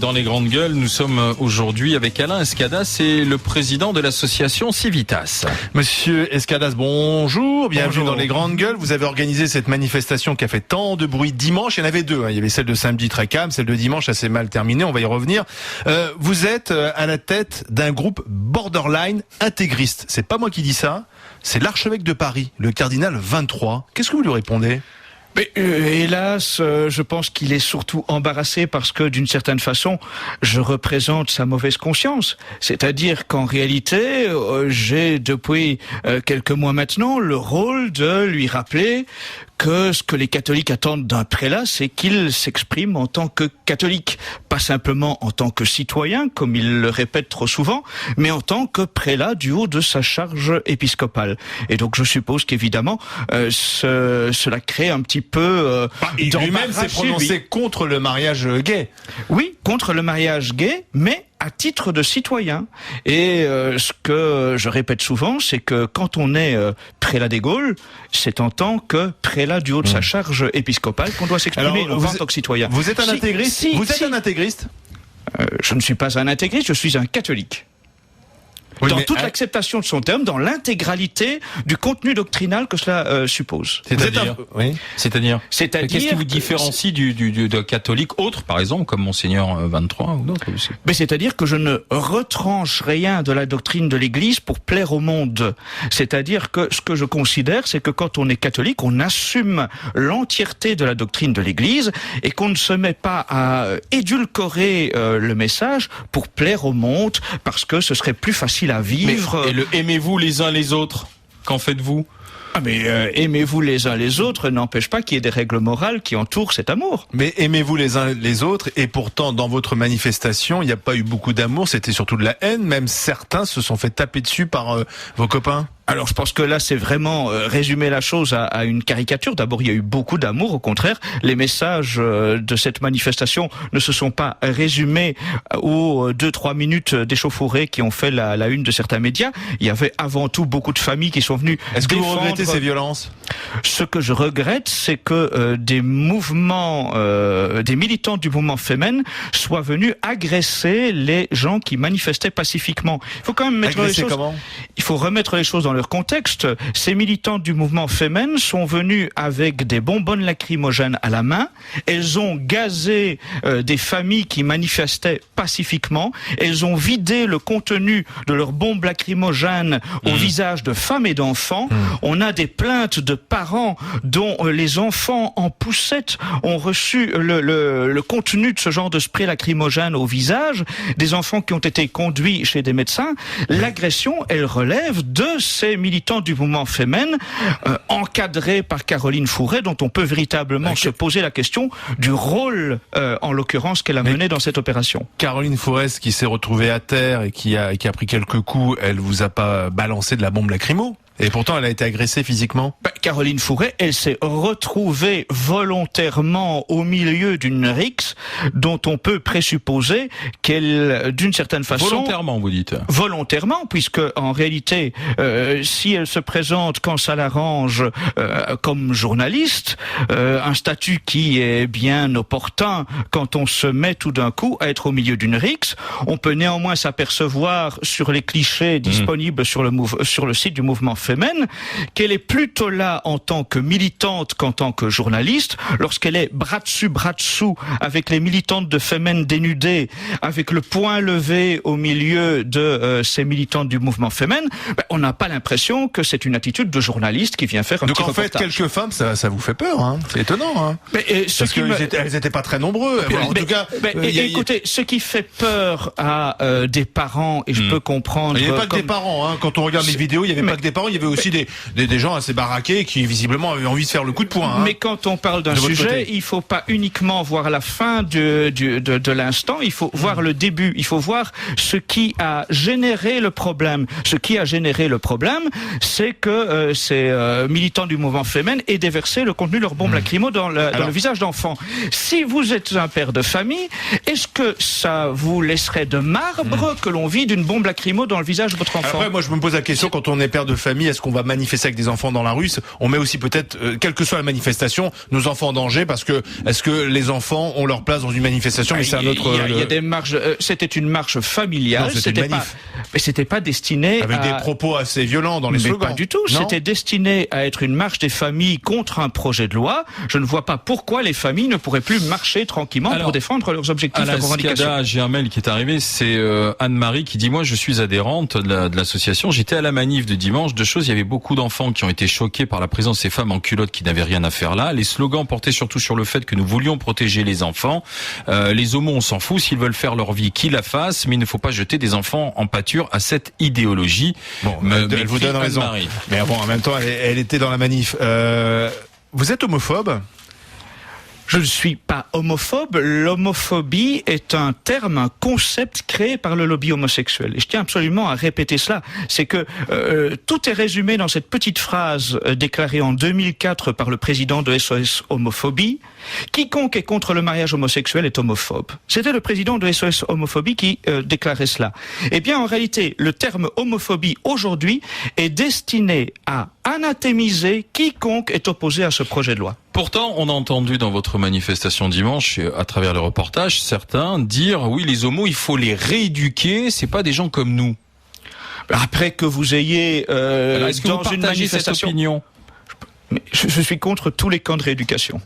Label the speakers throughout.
Speaker 1: Dans les grandes gueules, nous sommes aujourd'hui avec Alain Escadas, c'est le président de l'association Civitas.
Speaker 2: Monsieur Escadas, bonjour, bienvenue
Speaker 3: Bonjour.
Speaker 2: dans les grandes gueules. Vous avez organisé cette manifestation qui a fait tant de bruit dimanche. Il y en avait deux, Il y avait celle de samedi très calme, celle de dimanche assez mal terminée, on va y revenir. Vous êtes à la tête d'un groupe borderline intégriste. C'est pas moi qui dis ça, c'est l'archevêque de Paris, le cardinal 23. Qu'est-ce que vous lui répondez ?
Speaker 3: Mais hélas, je pense qu'il est surtout embarrassé parce que, d'une certaine façon, je représente sa mauvaise conscience. C'est-à-dire qu'en réalité, j'ai depuis quelques mois maintenant le rôle de lui rappeler que ce que les catholiques attendent d'un prélat, c'est qu'il s'exprime en tant que catholique, pas simplement en tant que citoyen, comme il le répète trop souvent, mais en tant que prélat du haut de sa charge épiscopale. Et donc je suppose qu'évidemment, cela crée un petit peu
Speaker 2: Et lui-même s'est prononcé
Speaker 3: lui.
Speaker 2: contre le mariage gay.
Speaker 3: Oui, contre le mariage gay, mais à titre de citoyen. Et ce que je répète souvent, c'est que quand on est prélat des Gaules, c'est en tant que prélat du haut de sa charge épiscopale qu'on doit s'exprimer, non pas en tant que citoyen.
Speaker 2: Vous êtes un intégriste ? Un intégriste ?
Speaker 3: Je ne suis pas un intégriste, je suis un catholique.
Speaker 2: Oui,
Speaker 3: Dans
Speaker 2: mais,
Speaker 3: toute l'acceptation de son terme, dans l'intégralité du contenu doctrinal que cela suppose.
Speaker 1: C'est-à-dire
Speaker 2: Oui.
Speaker 1: C'est-à-dire qu'est-ce qui vous
Speaker 3: que-
Speaker 1: différencie d'un catholique autre, par exemple, comme Monseigneur 23 ou d'autres aussi?
Speaker 3: Mais c'est-à-dire que je ne retranche rien de la doctrine de l'Église pour plaire au monde. C'est-à-dire que ce que je considère, c'est que quand on est catholique, on assume l'entièreté de la doctrine de l'Église et qu'on ne se met pas à édulcorer le message pour plaire au monde, parce que ce serait plus facile à vivre.
Speaker 1: Et le aimez-vous les uns les autres, qu'en faites-vous?
Speaker 3: Aimez-vous les uns les autres n'empêche pas qu'il y ait des règles morales qui entourent cet amour.
Speaker 2: Mais aimez-vous les uns les autres, et pourtant dans votre manifestation, il n'y a pas eu beaucoup d'amour, c'était surtout de la haine, même certains se sont fait taper dessus par vos copains.
Speaker 3: Alors je pense que là c'est vraiment résumer la chose à une caricature. D'abord il y a eu beaucoup d'amour, au contraire. Les messages de cette manifestation ne se sont pas résumés aux 2-3 minutes d'échauffourée qui ont fait la une de certains médias. Il y avait avant tout beaucoup de familles qui sont venues
Speaker 2: Est-ce que vous
Speaker 3: défendre.
Speaker 2: regrettez ces violences ?
Speaker 3: Ce que je regrette, c'est que des mouvements, des militants du mouvement Femen soient venus agresser les gens qui manifestaient pacifiquement. Il faut quand même mettre
Speaker 2: Agresser
Speaker 3: les choses.
Speaker 2: comment ?
Speaker 3: Il faut remettre les choses dans leur contexte. Ces militants du mouvement Femen sont venus avec des bonbonnes lacrymogènes à la main. Elles ont gazé des familles qui manifestaient pacifiquement. Elles ont vidé le contenu de leurs bombes lacrymogènes au visage de femmes et d'enfants. On a des plaintes de parents dont les enfants en poussette ont reçu le contenu de ce genre de spray lacrymogène au visage. Des enfants qui ont été conduits chez des médecins. L'agression, elle relève de ces militants du mouvement Femen, encadrés par Caroline Fourret, dont on peut véritablement se poser la question du rôle, en l'occurrence, qu'elle a mené dans cette opération.
Speaker 2: Caroline Forest qui s'est retrouvée à terre et qui a pris quelques coups, elle vous a pas balancé de la bombe lacrymo ? Et pourtant, elle a été agressée physiquement.
Speaker 3: Caroline Fourret, elle s'est retrouvée volontairement au milieu d'une rixe dont on peut présupposer qu'elle, d'une certaine façon...
Speaker 1: Volontairement, vous dites?
Speaker 3: Volontairement, puisque en réalité, si elle se présente quand ça l'arrange comme journaliste, un statut qui est bien opportun quand on se met tout d'un coup à être au milieu d'une rixe, on peut néanmoins s'apercevoir sur les clichés disponibles sur le site du mouvement Femen, qu'elle est plutôt là en tant que militante qu'en tant que journaliste. Lorsqu'elle est bras dessus, bras dessous avec les militantes de Femen dénudées, avec le poing levé au milieu de ces militantes du mouvement Femen, on n'a pas l'impression que c'est une attitude de journaliste qui vient faire un
Speaker 2: Donc
Speaker 3: petit
Speaker 2: en fait,
Speaker 3: reportage.
Speaker 2: quelques femmes, ça vous fait peur, hein. C'est étonnant, hein. Parce qu'elles étaient pas très nombreux. En tout cas,
Speaker 3: écoutez, ce qui fait peur à des parents, et je peux comprendre...
Speaker 2: Il n'y avait pas que des parents, hein. Quand on regarde les vidéos, il n'y avait pas que des parents, il y avait aussi des gens assez baraqués qui visiblement avaient envie de faire le coup de poing, hein.
Speaker 3: Mais quand on parle d'un sujet, il faut pas uniquement voir la fin de l'instant, il faut voir le début, il faut voir ce qui a généré le problème. Ce qui a généré le problème, c'est que ces militants du mouvement Femen aient déversé le contenu de leur bombe lacrymo dans le visage d'enfants. Si vous êtes un père de famille, est-ce que ça vous laisserait de marbre que l'on vide une bombe lacrymo dans le visage de votre enfant?
Speaker 2: Après, moi, je me pose la question, quand on est père de famille, mis est-ce qu'on va manifester avec des enfants dans la rue, on met aussi peut-être, quelle que soit la manifestation, nos enfants en danger, parce que est-ce que les enfants ont leur place dans une manifestation? Mais c'est un autre.
Speaker 3: Il y a des marches. C'était une marche familiale. Mais c'était pas destiné
Speaker 2: avec des propos assez violents dans les slogans.
Speaker 3: Pas du tout. C'était destiné à être une marche des familles contre un projet de loi. Je ne vois pas pourquoi les familles ne pourraient plus marcher tranquillement pour défendre leurs objectifs, leurs revendications.
Speaker 1: J'ai un mail qui est arrivé, c'est Anne-Marie qui dit: moi je suis adhérente de l'association, j'étais à la manif de dimanche. Deux choses, il y avait beaucoup d'enfants qui ont été choqués par la présence de ces femmes en culotte qui n'avaient rien à faire là. Les slogans portaient surtout sur le fait que nous voulions protéger les enfants. Les homos, on s'en fout, s'ils veulent faire leur vie, qu'ils la fassent, mais il ne faut pas jeter des enfants en pâture à cette idéologie.
Speaker 2: Bon, elle vous donne raison. Mais bon, en même temps, elle était dans la manif. Vous êtes homophobe ?
Speaker 3: Je ne suis pas homophobe. L'homophobie est un terme, un concept créé par le lobby homosexuel. Et je tiens absolument à répéter cela. C'est que tout est résumé dans cette petite phrase déclarée en 2004 par le président de SOS Homophobie. Quiconque est contre le mariage homosexuel est homophobe. C'était le président de SOS Homophobie qui déclarait cela. Eh bien, en réalité, le terme homophobie aujourd'hui est destiné à anathémiser quiconque est opposé à ce projet de loi.
Speaker 1: Pourtant, on a entendu dans votre manifestation dimanche, à travers les reportages, certains dire: oui, les homos, il faut les rééduquer, c'est pas des gens comme nous.
Speaker 3: Après que vous ayez
Speaker 1: est-ce que
Speaker 3: dans
Speaker 1: vous partagez
Speaker 3: une manifestation,
Speaker 1: cette opinion?
Speaker 3: Je suis contre tous les camps de rééducation.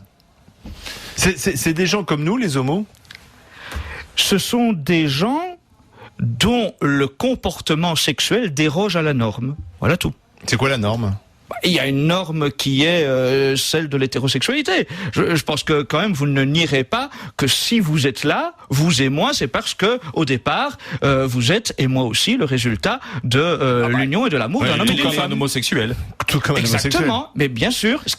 Speaker 2: C'est des gens comme nous, les homos?
Speaker 3: Ce sont des gens dont le comportement sexuel déroge à la norme. Voilà tout.
Speaker 2: C'est quoi la norme?
Speaker 3: Il y a une norme qui est celle de l'hétérosexualité. Je pense que quand même vous ne nierez pas que si vous êtes là, vous et moi, c'est parce que au départ vous êtes et moi aussi le résultat de l'union et de l'amour d'un homme et d'une femme.
Speaker 1: Un homosexuel.
Speaker 2: Tout comme un homosexuel.
Speaker 3: Exactement. Mais bien sûr, ce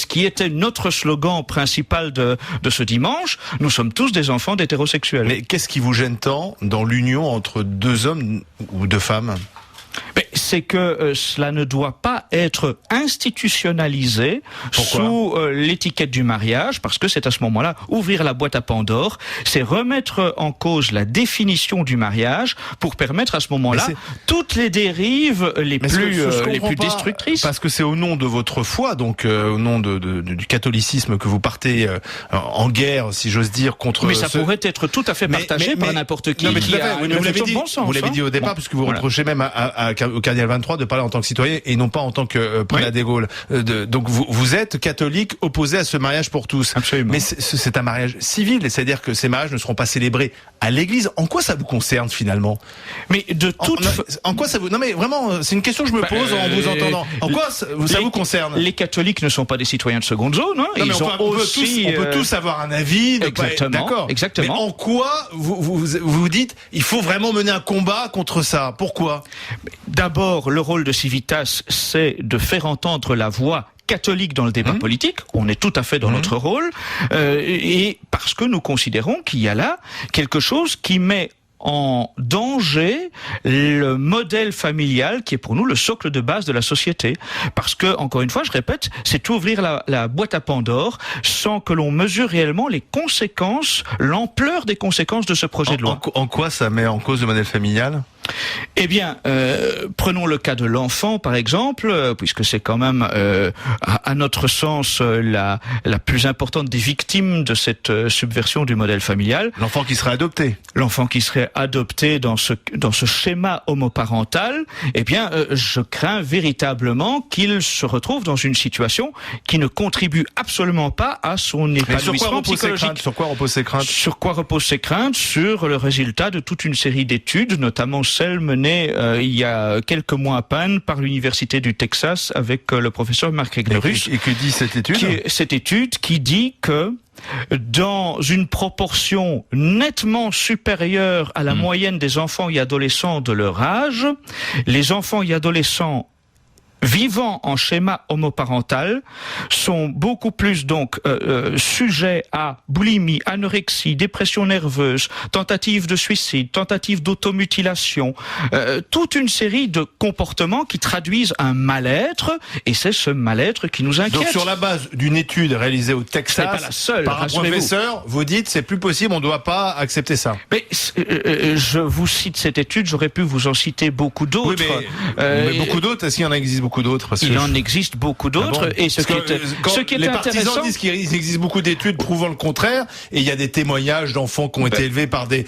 Speaker 3: qui était notre slogan principal de ce dimanche, nous sommes tous des enfants d'hétérosexuels.
Speaker 2: Mais qu'est-ce qui vous gêne tant dans l'union entre deux hommes ou deux femmes?
Speaker 3: C'est que cela ne doit pas être institutionnalisé sous l'étiquette du mariage, parce que c'est à ce moment-là ouvrir la boîte à Pandore, c'est remettre en cause la définition du mariage pour permettre à ce moment-là toutes les dérives les plus destructrices.
Speaker 2: Parce que c'est au nom de votre foi, donc au nom du catholicisme que vous partez en guerre, si j'ose dire, contre.
Speaker 3: Mais ça pourrait être tout à fait partagé par n'importe qui.
Speaker 2: Non, mais tout à fait. Vous l'avez dit au départ, puisque vous reprochez même au Cardinal 23 de parler en tant que citoyen et non pas en tant que prélat des Gaules. Donc vous êtes catholique opposé à ce mariage pour tous.
Speaker 3: Absolument.
Speaker 2: Mais c'est un mariage civil, c'est-à-dire que ces mariages ne seront pas célébrés à l'église. En quoi ça vous concerne finalement?
Speaker 3: Mais
Speaker 2: en quoi ça vous... Non mais vraiment, c'est une question que je me pose en vous entendant. En quoi ça vous concerne?
Speaker 3: Les catholiques ne sont pas des citoyens de seconde zone. Hein.
Speaker 2: Non, on peut tous avoir un avis.
Speaker 3: Exactement. Exactement.
Speaker 2: Mais en quoi vous dites il faut vraiment mener un combat contre ça? Pourquoi?
Speaker 3: D'abord, le rôle de Civitas, c'est de faire entendre la voix catholique dans le débat politique. On est tout à fait dans notre rôle. Et parce que nous considérons qu'il y a là quelque chose qui met en danger le modèle familial qui est pour nous le socle de base de la société. Parce que, encore une fois, je répète, c'est ouvrir la boîte à Pandore sans que l'on mesure réellement les conséquences, l'ampleur des conséquences de ce projet de loi.
Speaker 2: En quoi ça met en cause le modèle familial?
Speaker 3: Eh bien, prenons le cas de l'enfant, par exemple, puisque c'est quand même, à notre sens, la plus importante des victimes de cette subversion du modèle familial.
Speaker 2: L'enfant qui serait adopté.
Speaker 3: L'enfant qui serait adopté dans ce schéma homoparental, eh bien, je crains véritablement qu'il se retrouve dans une situation qui ne contribue absolument pas à son épanouissement psychologique.
Speaker 2: Sur quoi reposent ces craintes?
Speaker 3: Sur quoi reposent ces craintes? Sur le résultat de toute une série d'études, notamment celle menée il y a quelques mois à peine par l'Université du Texas avec le professeur Mark Regnerus.
Speaker 2: Et que dit cette étude?
Speaker 3: Cette étude qui dit que dans une proportion nettement supérieure à la moyenne des enfants et adolescents de leur âge, les enfants et adolescents vivant en schéma homoparental sont beaucoup plus donc sujets à boulimie, anorexie, dépression nerveuse, tentative de suicide, tentative d'automutilation, toute une série de comportements qui traduisent un mal-être, et c'est ce mal-être qui nous inquiète.
Speaker 2: Donc sur la base d'une étude réalisée au Texas
Speaker 3: pas la seule,
Speaker 2: par un professeur, vous dites c'est plus possible, on ne doit pas accepter ça.
Speaker 3: Mais je vous cite cette étude, j'aurais pu vous en citer beaucoup d'autres.
Speaker 2: Oui, mais beaucoup d'autres, est-ce qu'il y en existe beaucoup beaucoup d'autres.
Speaker 3: Il en existe beaucoup d'autres.
Speaker 2: Ah bon,
Speaker 3: et ce qui est
Speaker 2: les
Speaker 3: intéressant,
Speaker 2: partisans disent qu'il existe beaucoup d'études prouvant le contraire, et il y a des témoignages d'enfants qui ont été élevés par deux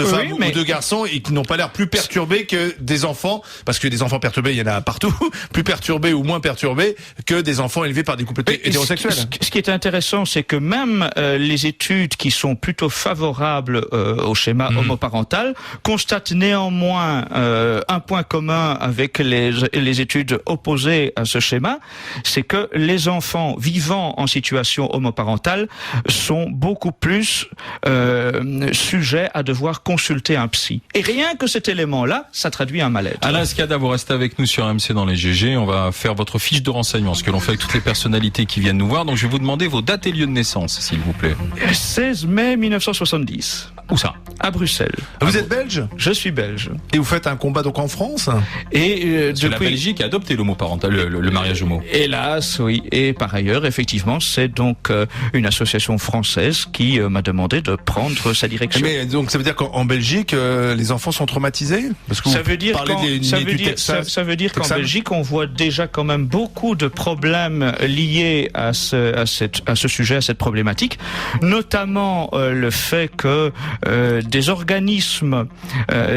Speaker 2: femmes ou deux garçons et qui n'ont pas l'air plus perturbés que des enfants, parce que des enfants perturbés, il y en a partout, plus perturbés ou moins perturbés que des enfants élevés par des couples hétérosexuels.
Speaker 3: Ce qui est intéressant, c'est que même les études qui sont plutôt favorables au schéma homoparental constatent néanmoins un point commun avec les études opposées à ce schéma, c'est que les enfants vivant en situation homoparentale sont beaucoup plus sujets à devoir consulter un psy. Et rien que cet élément-là, ça traduit un mal-être.
Speaker 1: Alain Escada, vous restez avec nous sur RMC dans les GG. On va faire votre fiche de renseignement, ce que l'on fait avec toutes les personnalités qui viennent nous voir. Donc je vais vous demander vos dates et lieux de naissance, s'il vous plaît.
Speaker 3: 16 mai 1970.
Speaker 1: Où ça?
Speaker 3: À Bruxelles.
Speaker 2: Vous êtes belge?
Speaker 3: Je suis belge.
Speaker 2: Et vous faites un combat donc en France?
Speaker 3: Et
Speaker 1: depuis... la Belgique a adopté l'homoparental, le mariage homo.
Speaker 3: Hélas, oui. Et par ailleurs, effectivement, c'est donc une association française qui m'a demandé de prendre sa direction.
Speaker 2: Mais donc ça veut dire qu'en Belgique, les enfants sont traumatisés? Parce que
Speaker 3: ça veut dire qu'en Belgique, on voit déjà quand même beaucoup de problèmes liés à ce sujet, à cette problématique, notamment le fait que des organismes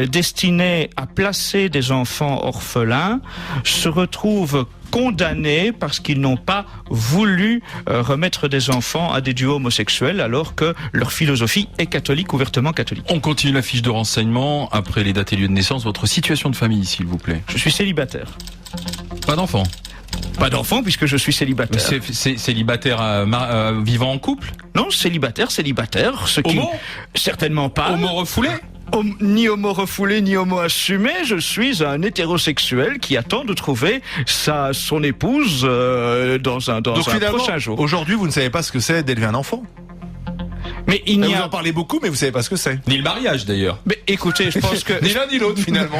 Speaker 3: destinés à placer des enfants orphelins se retrouvent condamnés parce qu'ils n'ont pas voulu remettre des enfants à des duos homosexuels alors que leur philosophie est catholique, ouvertement catholique.
Speaker 1: On continue la fiche de renseignement. Après les dates et lieux de naissance, votre situation de famille, s'il vous plaît.
Speaker 3: Je suis célibataire.
Speaker 1: Pas d'enfant?
Speaker 3: Pas d'enfant puisque je suis célibataire.
Speaker 1: C'est célibataire vivant en couple?
Speaker 3: Non, célibataire. Ce qui
Speaker 1: homo?
Speaker 3: Certainement pas.
Speaker 1: Homo refoulé?
Speaker 3: Ni homo refoulé, ni homo assumé, je suis un hétérosexuel qui attend de trouver son épouse dans un prochain jour.
Speaker 2: Aujourd'hui, vous ne savez pas ce que c'est d'élever un enfant.
Speaker 3: Mais
Speaker 2: vous en parlez beaucoup, mais vous savez pas ce que c'est.
Speaker 1: Ni le mariage d'ailleurs.
Speaker 3: Mais écoutez, je pense que
Speaker 2: ni l'un ni l'autre finalement.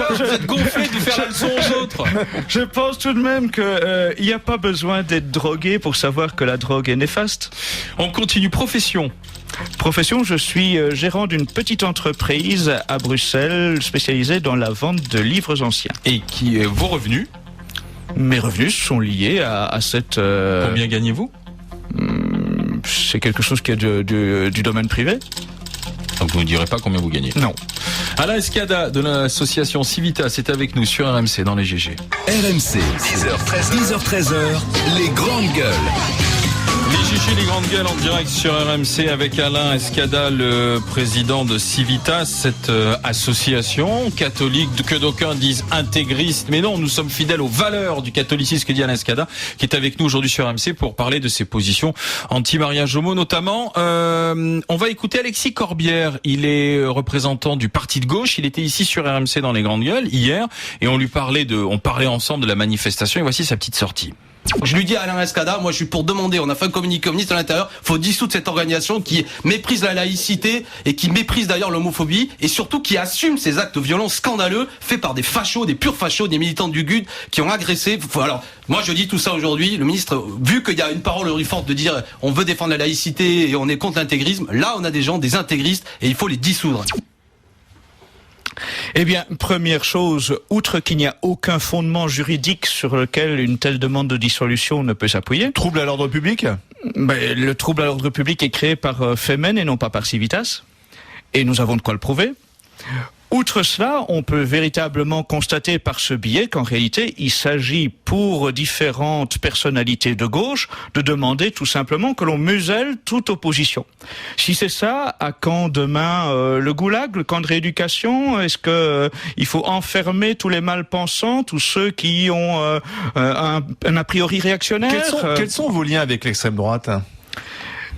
Speaker 1: Vous êtes gonflé de faire la leçon aux autres.
Speaker 3: Je pense tout de même que il n'y a pas besoin d'être drogué pour savoir que la drogue est néfaste.
Speaker 1: On continue. Profession,
Speaker 3: je suis gérant d'une petite entreprise à Bruxelles spécialisée dans la vente de livres anciens.
Speaker 1: Et vos revenus?
Speaker 3: Mes revenus sont liés à cette...
Speaker 1: Combien gagnez-vous?
Speaker 3: C'est quelque chose qui est du domaine privé.
Speaker 1: Donc vous ne direz pas combien vous gagnez?
Speaker 3: Non.
Speaker 1: Alain Escada de l'association Civitas est avec nous sur RMC dans les GG.
Speaker 4: RMC, 10h13h, les grandes gueules.
Speaker 1: Les GG, les grandes gueules en direct sur RMC avec Alain Escada, le président de Civitas, cette association catholique que d'aucuns disent intégriste. Mais non, nous sommes fidèles aux valeurs du catholicisme, que dit Alain Escada, qui est avec nous aujourd'hui sur RMC pour parler de ses positions anti-mariage homo notamment. On va écouter Alexis Corbière. Il est représentant du parti de gauche. Il était ici sur RMC dans les grandes gueules hier et on parlait ensemble de la manifestation et voici sa petite sortie.
Speaker 5: Je lui dis à Alain Escada, moi je suis pour demander, on a fait un communiqué communiste à l'intérieur, faut dissoudre cette organisation qui méprise la laïcité et qui méprise d'ailleurs l'homophobie et surtout qui assume ces actes violents scandaleux faits par des fachos, des purs fachos, des militants du GUD qui ont agressé. Alors moi je dis tout ça aujourd'hui, le ministre, vu qu'il y a une parole aujourd'hui forte de dire on veut défendre la laïcité et on est contre l'intégrisme, là on a des gens, des intégristes et il faut les dissoudre.
Speaker 3: Eh bien, première chose, outre qu'il n'y a aucun fondement juridique sur lequel une telle demande de dissolution ne peut s'appuyer.
Speaker 2: Trouble à l'ordre public?
Speaker 3: Le trouble à l'ordre public est créé par Femen et non pas par Civitas. Et nous avons de quoi le prouver. Outre cela, on peut véritablement constater par ce biais qu'en réalité, il s'agit pour différentes personnalités de gauche de demander tout simplement que l'on muselle toute opposition. Si c'est ça, à quand demain le goulag, le camp de rééducation? Est-ce que il faut enfermer tous les malpensants, tous ceux qui ont un a priori réactionnaire?
Speaker 2: Quels sont vos liens avec l'extrême droite?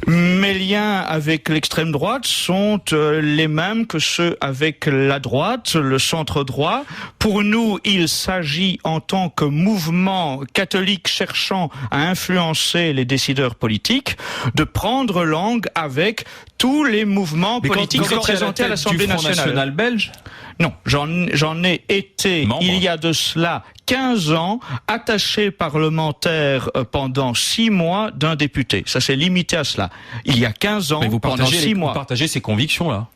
Speaker 3: Mes liens avec l'extrême droite sont les mêmes que ceux avec la droite, le centre droit. Pour nous, il s'agit en tant que mouvement catholique cherchant à influencer les décideurs politiques de prendre langue avec tous les mouvements politiques représentés à l'Assemblée nationale
Speaker 1: belge.
Speaker 3: Non, j'en ai été, il y a de cela 15 ans, attaché parlementaire pendant 6 mois d'un député. Ça s'est limité à cela. Il y a 15 ans, pendant 6 mois.
Speaker 1: Vous partagez ces convictions-là?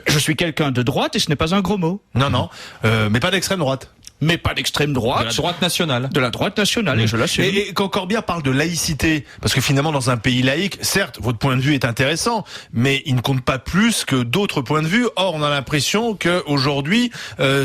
Speaker 3: Je suis quelqu'un de droite et ce n'est pas un gros mot.
Speaker 2: Non, mais pas d'extrême droite.
Speaker 3: mais pas d'extrême droite.
Speaker 1: De la droite nationale.
Speaker 3: De la droite nationale, et je l'assume.
Speaker 2: Et quand Corbière parle de laïcité, parce que finalement dans un pays laïque, certes, votre point de vue est intéressant, mais il ne compte pas plus que d'autres points de vue. Or, on a l'impression qu'aujourd'hui,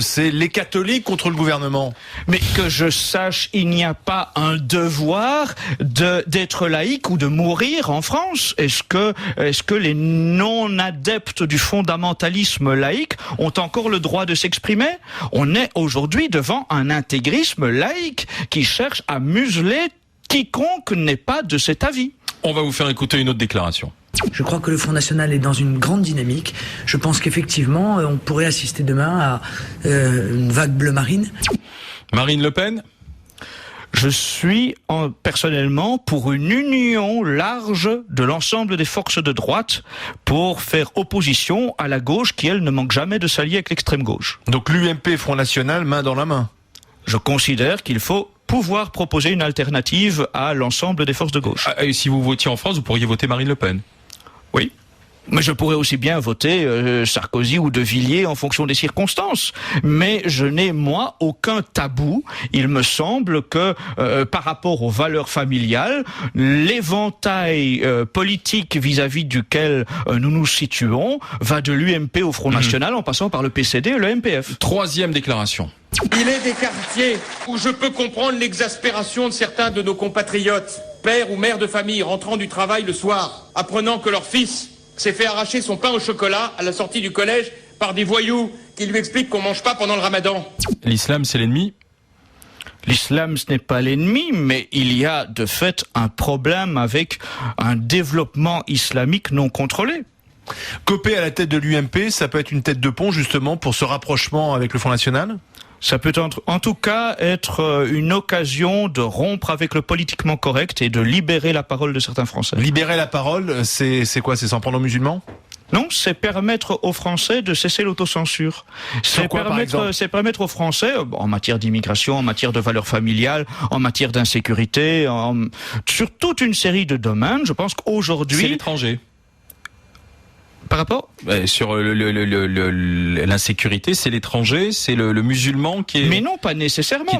Speaker 2: c'est les catholiques contre le gouvernement.
Speaker 3: Mais que je sache, il n'y a pas un devoir d'être laïque ou de mourir en France. Est-ce que les non-adeptes du fondamentalisme laïque ont encore le droit de s'exprimer? On est aujourd'hui devant un intégrisme laïque qui cherche à museler quiconque n'est pas de cet avis.
Speaker 1: On va vous faire écouter une autre déclaration.
Speaker 6: Je crois que le Front National est dans une grande dynamique. Je pense qu'effectivement, on pourrait assister demain à une vague bleu marine.
Speaker 1: Marine Le Pen?
Speaker 3: Je suis personnellement pour une union large de l'ensemble des forces de droite pour faire opposition à la gauche qui, elle, ne manque jamais de s'allier avec l'extrême gauche.
Speaker 2: Donc l'UMP, Front National, main dans la main.
Speaker 3: Je considère qu'il faut pouvoir proposer une alternative à l'ensemble des forces de gauche.
Speaker 1: Et si vous votiez en France, vous pourriez voter Marine Le Pen?
Speaker 3: Oui. Mais je pourrais aussi bien voter Sarkozy ou De Villiers en fonction des circonstances. Mais je n'ai, moi, aucun tabou. Il me semble que, par rapport aux valeurs familiales, l'éventail politique vis-à-vis duquel nous nous situons va de l'UMP au Front National en passant par le PCD et le MPF.
Speaker 1: Troisième déclaration.
Speaker 7: Il est des quartiers où je peux comprendre l'exaspération de certains de nos compatriotes, pères ou mères de famille rentrant du travail le soir, apprenant que leur fils s'est fait arracher son pain au chocolat à la sortie du collège par des voyous qui lui expliquent qu'on mange pas pendant le ramadan.
Speaker 1: L'islam, c'est l'ennemi?
Speaker 3: L'islam, ce n'est pas l'ennemi, mais il y a de fait un problème avec un développement islamique non contrôlé.
Speaker 2: Copé à la tête de l'UMP, ça peut être une tête de pont justement pour ce rapprochement avec le Front National?
Speaker 3: Ça peut en tout cas être une occasion de rompre avec le politiquement correct et de libérer la parole de certains Français.
Speaker 2: Libérer la parole, c'est quoi? C'est s'en prendre aux musulmans?
Speaker 3: Non, c'est permettre aux Français de cesser l'autocensure. C'est permettre aux Français, en matière d'immigration, en matière de valeurs familiales, en matière d'insécurité, sur toute une série de domaines. Je pense qu'aujourd'hui...
Speaker 1: C'est l'étranger.
Speaker 3: Par rapport
Speaker 1: sur l'insécurité, c'est l'étranger, c'est le musulman qui est...
Speaker 3: Mais non, pas nécessairement.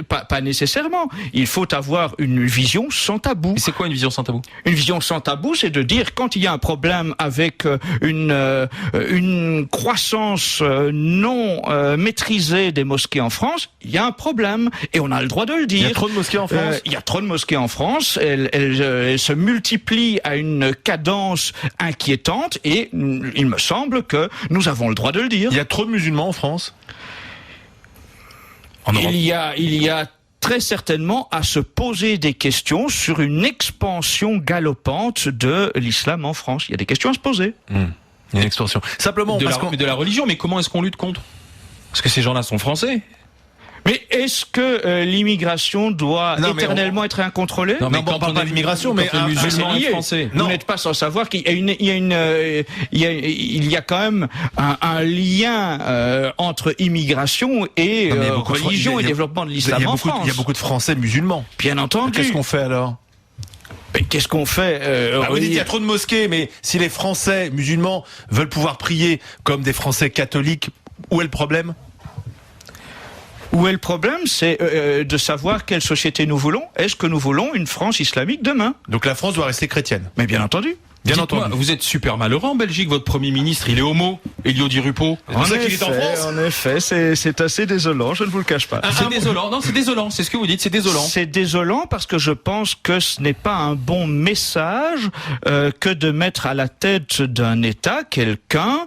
Speaker 3: Pas nécessairement. Il faut avoir une vision sans tabou.
Speaker 1: Et c'est quoi une vision sans tabou?
Speaker 3: Une vision sans tabou, c'est de dire quand il y a un problème avec une croissance non maîtrisée des mosquées en France, il y a un problème et on a le droit de le dire.
Speaker 2: Il y a trop de mosquées en France.
Speaker 3: Il y a trop de mosquées en France. Elles se multiplient à une cadence inquiétante. Et il me semble que nous avons le droit de le dire.
Speaker 2: Il y a trop de musulmans en France?
Speaker 3: Il y a très certainement à se poser des questions sur une expansion galopante de l'islam en France. Il y a des questions à se poser.
Speaker 2: Une expansion. Simplement
Speaker 1: de la religion, mais comment est-ce qu'on lutte contre? Parce que ces gens-là sont français.
Speaker 3: Mais est-ce que l'immigration doit éternellement être incontrôlée?
Speaker 2: Non, mais on parle pas d'immigration, mais
Speaker 1: un musulman est français.
Speaker 3: Vous n'êtes pas sans savoir qu'il y a quand même un lien entre immigration et religion et développement de l'islam en France.
Speaker 2: Il y a beaucoup de Français musulmans.
Speaker 3: Bien entendu.
Speaker 2: Qu'est-ce qu'on fait alors?
Speaker 3: Mais qu'est-ce qu'on fait
Speaker 2: Vous dites qu'il y a trop de mosquées, mais si les Français musulmans veulent pouvoir prier comme des Français catholiques, où est le problème?
Speaker 3: Où est le problème? C'est de savoir quelle société nous voulons. Est-ce que nous voulons une France islamique demain?
Speaker 2: Donc la France doit rester chrétienne.
Speaker 3: Mais bien entendu.
Speaker 2: Bien entendu.
Speaker 1: Vous êtes super malheureux en Belgique, votre Premier ministre, il est homo, Elio Di Rupo.
Speaker 3: En effet, c'est assez désolant, je ne vous le cache pas.
Speaker 1: C'est désolant, non, c'est désolant, c'est ce que vous dites, c'est désolant.
Speaker 3: C'est désolant parce que je pense que ce n'est pas un bon message que de mettre à la tête d'un État quelqu'un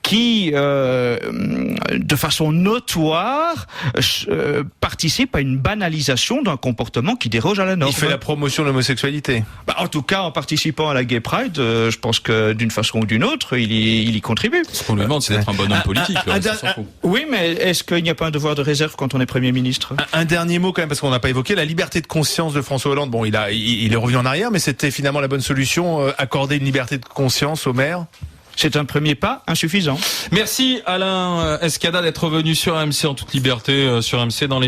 Speaker 3: qui, de façon notoire, participe à une banalisation d'un comportement qui déroge à la norme.
Speaker 2: Il fait la promotion de l'homosexualité.
Speaker 3: En tout cas, en participant à la Gay Pride, je pense que d'une façon ou d'une autre, il y contribue.
Speaker 1: Ce qu'on lui demande, c'est d'être un bon homme politique.
Speaker 3: Oui, mais est-ce qu'il n'y a pas un devoir de réserve quand on est Premier ministre?
Speaker 2: Un dernier mot quand même, parce qu'on n'a pas évoqué la liberté de conscience de François Hollande. Bon, il est revenu en arrière, mais c'était finalement la bonne solution, accorder une liberté de conscience aux maires.
Speaker 3: C'est un premier pas insuffisant.
Speaker 1: Merci Alain Escada d'être venu sur RMC en toute liberté, sur RMC dans les